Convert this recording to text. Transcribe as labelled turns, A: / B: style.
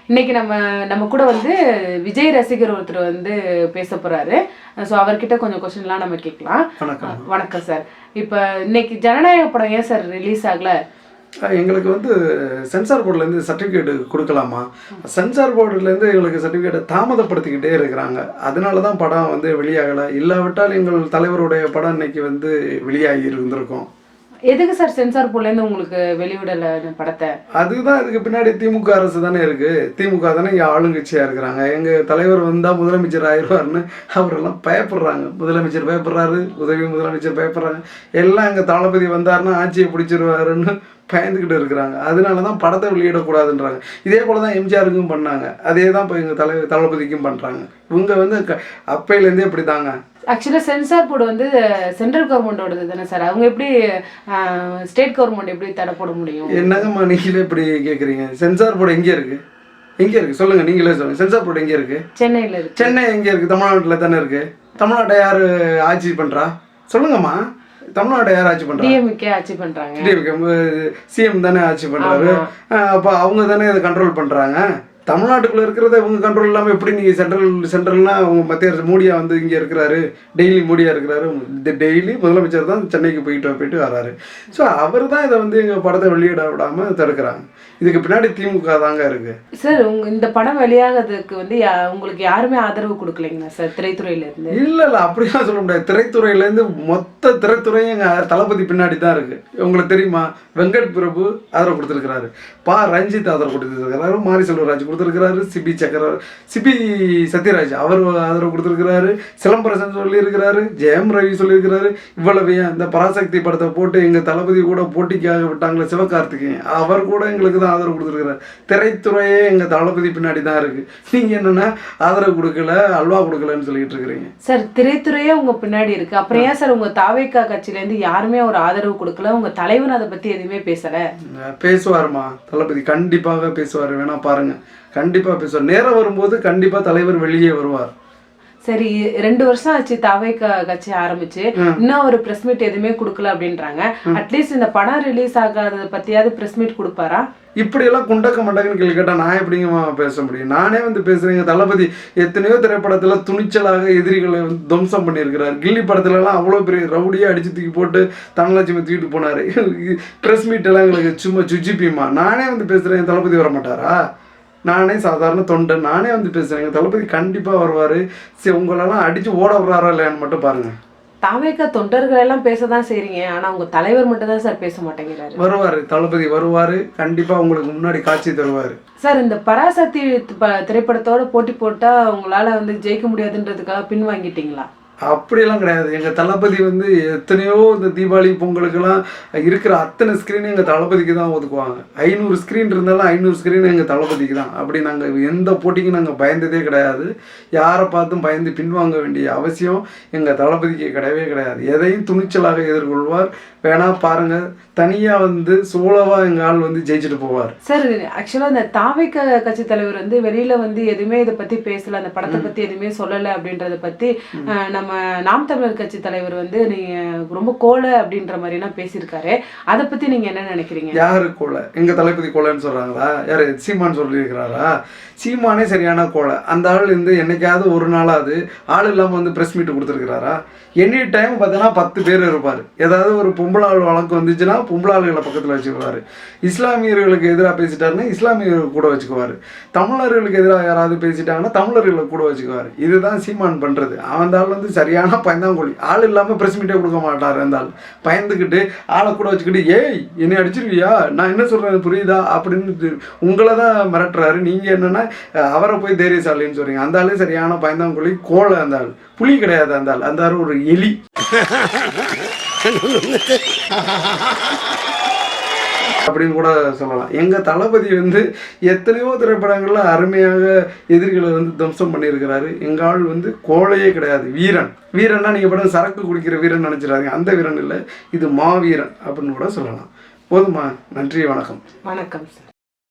A: இன்னைக்கு நம்ம கூட வந்து விஜய் ரசிகர் ஒருத்தர் வந்து பேச போறாரு. ஸோ அவர்கிட்ட கொஞ்சம் கொஸ்டின்லாம் நம்ம கேட்கலாம். வணக்கம் சார். இப்போ இன்னைக்கு ஜனநாயக படம் ஏன் சார் ரிலீஸ் ஆகல?
B: எங்களுக்கு வந்து சென்சார் போர்டுலேருந்து சர்டிஃபிகேட் கொடுக்கலாமா? சென்சார் போர்டுலேருந்து எங்களுக்கு சர்டிஃபிகேட்டை தாமதப்படுத்திக்கிட்டே இருக்கிறாங்க. அதனால தான் படம் வந்து வெளியாகலை. இல்லாவிட்டால் எங்கள் தலைவருடைய படம் இன்னைக்கு வந்து வெளியாகி இருந்திருக்கும்.
A: எதுக்கு சார் சென்சார் போர்ட்லேருந்து உங்களுக்கு வெளியிடலை படத்தை?
B: அதுதான் இதுக்கு பின்னாடி திமுக அரசு தானே இருக்குது. திமுக தானே இங்கே ஆளுங்கட்சியாக இருக்கிறாங்க. எங்கள் தலைவர் வந்தால் முதலமைச்சர் ஆயிடுவார்னு அவரெல்லாம் பயப்படுறாங்க. முதலமைச்சர் பயப்படுறாரு, உதவி முதலமைச்சர் பயப்படுறாங்க. எல்லாம் எங்கள் தளபதி வந்தாருன்னா ஆட்சியை பிடிச்சிருவாருன்னு பயந்துக்கிட்டு இருக்கிறாங்க. அதனால தான் படத்தை வெளியிடக்கூடாதுன்றாங்க. இதே போல் தான் எம்ஜிஆருக்கும் பண்ணாங்க. அதே தான் இப்போ எங்கள் தளபதிக்கும் பண்ணுறாங்க. இவங்க வந்து அப்பையிலேருந்தே இப்படி தாங்க.
A: ஆக்சுவலாக சென்சார் போர்டு வந்து சென்ட்ரல் கவர்மெண்டோடது தானே சார். அவங்க எப்படி ஸ்டேட் கவர்மெண்ட் எப்படி தடை போட முடியும்?
B: என்னங்கம்மா நீங்களே இப்படி கேட்குறீங்க? சென்சார் போர்டு எங்கே இருக்குது? எங்கே இருக்குது சொல்லுங்கள், நீங்களே சொல்லுங்கள். சென்சார் போர்டு எங்கே இருக்குது?
A: சென்னையில் இருக்குது.
B: சென்னை எங்கே இருக்குது? தமிழ்நாட்டில் தானே இருக்குது. தமிழ்நாட்டை யார் ஆட்சி பண்ணுறா சொல்லுங்கம்மா? தமிழ்நாட்டை யார் ஆட்சி பண்ணுறாங்க?
A: டிஎம்கே ஆட்சி பண்ணுறாங்க.
B: டிஎம்கே சிஎம் தானே ஆட்சி பண்ணுறாரு. அப்போ அவங்க தானே இதை கண்ட்ரோல் பண்ணுறாங்க. தமிழ்நாட்டுக்குள்ளே இருக்கிறத இவங்க கண்ட்ரோல் இல்லாமல் எப்படி நீங்கள் சென்ட்ரல்னா அவங்க மத்திய அரசு மோடியா வந்து இங்கே இருக்கிறாரு, டெய்லி மோடியா இருக்கிறாரு. டெய்லி முதலமைச்சர் தான் சென்னைக்கு போயிட்டு வராரு. ஸோ அவர் தான் இதை வந்து எங்கள் படத்தை வெளியிட விடாமல் தடுக்கிறாங்க. இதுக்கு பின்னாடி திமுக தாங்க இருக்குது.
A: சார் இந்த படம் வெளியாகிறதுக்கு வந்து உங்களுக்கு யாருமே ஆதரவு கொடுக்கலைங்களா சார் திரைத்துறையிலேருந்து?
B: இல்லை அப்படிலாம் சொல்ல முடியாது. திரைத்துறையிலேருந்து மொத்த திரைத்துறையும் எங்கள் தளபதி பின்னாடி தான் இருக்குது. உங்களுக்கு தெரியுமா? வெங்கட் பிரபு ஆதரவு கொடுத்துருக்கிறாரு, ரஞ்சித் ஆதரவு கொடுத்துருக்கிறாரு, மாரி செல்வராஜ் கொடுத்துருக்கிறாரு, சிபி சத்யராஜ் அவர் ஆதரவு கொடுத்துருக்கிறாரு, சிலம்பரசன் சொல்லியிருக்கிறாரு, ஜெயம் ரவி சொல்லியிருக்கிறாரு. இவ்வளவு இந்த பராசக்தி படத்தை போட்டு எங்கள் தளபதி கூட போட்டிக்காக விட்டாங்களே சிவகார்த்திகேயன், அவர் கூட எங்களுக்கு தான் ஆதரவு கொடுத்துருக்கிறாரு. திரைத்துறையே எங்கள் தளபதி பின்னாடி தான் இருக்குது. நீங்கள் என்னென்னா ஆதரவு கொடுக்கல, அல்வா கொடுக்கலன்னு சொல்லிட்டு இருக்கிறீங்க.
A: சார் திரைத்துறையே உங்கள் பின்னாடி இருக்குது. அப்புறம் ஏன் சார் உங்கள் தாவேக்கா கட்சியிலேருந்து யாருமே ஒரு ஆதரவு கொடுக்கல? உங்கள் தலைவர் அதை பற்றி எதுவுமே பேசலை?
B: பேசுவாருமா தளபதி, கண்டிப்பாக பேசுவார். வேணா பாருங்க, கண்டிப்பாக பேசுவார். நேரம் வரும்போது கண்டிப்பாக தலைவர் வெளியே வருவார்.
A: சரி, 2 வருஷம் ஆச்சு தாவேக்கா கட்சி ஆரம்பிச்சு, இன்னும் ஒரு பிரஸ் மீட் எதுவுமே கொடுக்கல அப்படின்றாங்க. அட்லீஸ்ட் இந்த படம் ரிலீஸ் ஆகாததை பத்தியாவது பிரஸ் மீட் கொடுப்பாரா?
B: இப்படியெல்லாம் குண்டக்க மண்டக்கன்னு கேள்வி கேட்டால் நான் எப்படிங்க பேச முடியும்? நானே வந்து பேசுகிறேங்க. தளபதி எத்தனையோ திரைப்படத்தில் துணிச்சலாக எதிரிகளை வந்து துவம்சம் பண்ணியிருக்கிறார். கில்லி படத்துலலாம் அவ்வளோ பெரிய ரவுடியாக அடித்து தூக்கி போட்டு தனலட்சுமி தூக்கிட்டு போனார். ப்ரெஸ் மீட் எல்லாம் எங்களுக்கு சும்மா சுஜிப்பியுமா? நானே வந்து பேசுகிறேன், தளபதி வர மாட்டாரா? நானே சாதாரண தொண்டன், நானே வந்து பேசுகிறேன். எங்கள் தளபதி கண்டிப்பாக வருவார். சரி, உங்களெல்லாம் அடித்து ஓட விட்றாரா இல்லையான்னு மட்டும் பாருங்கள்.
A: தாவேக்கா தொண்டர்கள் எல்லாம் பேசதான் செய்றீங்க, ஆனா உங்க தலைவர் மட்டும் தான் சார் பேச மாட்டேங்கிறாரு.
B: வருவாரு, தளபதி வருவாரு, கண்டிப்பா உங்களுக்கு முன்னாடி காட்சி தருவாரு.
A: சார் இந்த பராசக்தி திரைப்படத்தோட போட்டி போட்டா உங்களால வந்து ஜெயிக்க முடியாதுன்றதுக்காக பின் வாங்கிட்டீங்களா?
B: அப்படியெல்லாம் கிடையாது. எங்கள் தளபதி வந்து எத்தனையோ இந்த தீபாவளி பொங்கலுக்கெல்லாம் இருக்கிற அத்தனை ஸ்க்ரீன் எங்கள் தளபதிக்கு தான் ஒதுக்குவாங்க. 500 ஸ்க்ரீன் இருந்தாலும் 500 ஸ்க்ரீன் எங்கள் தளபதிக்கு தான். அப்படி நாங்கள் எந்த போட்டிக்கும் நாங்கள் பயந்ததே கிடையாது. யாரை பார்த்தும் பயந்து பின்வாங்க வேண்டிய அவசியம் எங்கள் தளபதிக்கு கிடையவே கிடையாது. எதையும் துணிச்சலாக எதிர்கொள்வார். வேணா பாருங்க, தனியாக வந்து சோலவா எங்கள் ஆள் வந்து ஜெயிச்சுட்டு போவார்.
A: சார் ஆக்சுவலாக இந்த தாவேக்கா கட்சி தலைவர் வந்து வெளியில வந்து எதுவுமே இதை பற்றி பேசலை, அந்த படத்தை பற்றி எதுவுமே சொல்லலை அப்படின்றத பற்றி நம்ம நாம் தமிழர் கட்சி தலைவர் வந்து நீங்க ரொம்ப கோலை அப்படின்ற மாதிரிலாம் பேசியிருக்காரு. அதை பத்தி நீங்க என்ன நினைக்கிறீங்க?
B: யாரு கோலை? எங்க தளபதி கோலைன்னு சொல்றாங்களா? யாரு சீமான் சொல்லியிருக்கிறாரா? சீமானே சரியான கோலை. அந்த ஆள் வந்து என்னைக்காவது ஒரு நாளாவது ஆள் இல்லாமல் வந்து ப்ரெஸ் மீட் கொடுத்துருக்கிறாரா? எனி டைம் பார்த்தீங்கன்னா 10 பேர் இருப்பார். ஏதாவது ஒரு பொம்பளை ஆள் வழக்கு வந்துச்சுன்னா பொம்பளை ஆளுகளை பக்கத்தில் வச்சுக்குவார். இஸ்லாமியர்களுக்கு எதிராக பேசிட்டாருன்னா இஸ்லாமியர்கள் கூட வச்சுக்குவார். தமிழர்களுக்கு எதிராக யாராவது பேசிட்டாங்கன்னா தமிழர்களை கூட வச்சுக்குவார். இதுதான் சீமான் பண்ணுறது. அந்த ஆள் வந்து சரியான பயந்தாங்கோழி. ஆள் இல்லாமல் ப்ரெஸ் மீட்டே கொடுக்க மாட்டார். அந்த ஆள் பயந்துக்கிட்டு ஆளை கூட வச்சுக்கிட்டு, ஏய் என்னை அடிச்சிருவியா, நான் என்ன சொல்கிறேன் புரியுதா அப்படின்னு உங்களை தான் மிரட்டுறாரு. நீங்கள் என்னென்னா அவரை போய் தைரியசாலின்னு சொல்கிறீங்க. அந்த ஆளே சரியான பயந்தாங்கோழி, கோலை. அந்த ஆள் புலி கிடையாது. அந்த ஆள் ஒரு எலி அப்படின்னு கூட சொல்லலாம். எங்கள் தளபதி வந்து எத்தனையோ திரைப்படங்களில் அருமையாக எதிரிகளை வந்து துவம்சம் பண்ணியிருக்கிறாரு. எங்கள் ஆள் வந்து கோழையே கிடையாது, வீரன். வீரன்னா நீங்கள் படம் சரக்கு குடிக்கிற வீரன் நினச்சிடாதீங்க, அந்த வீரன் இல்லை, இது மாவீரன் அப்படின்னு கூட சொல்லலாம். போதுமா? நன்றி, வணக்கம்.
A: வணக்கம் சார்.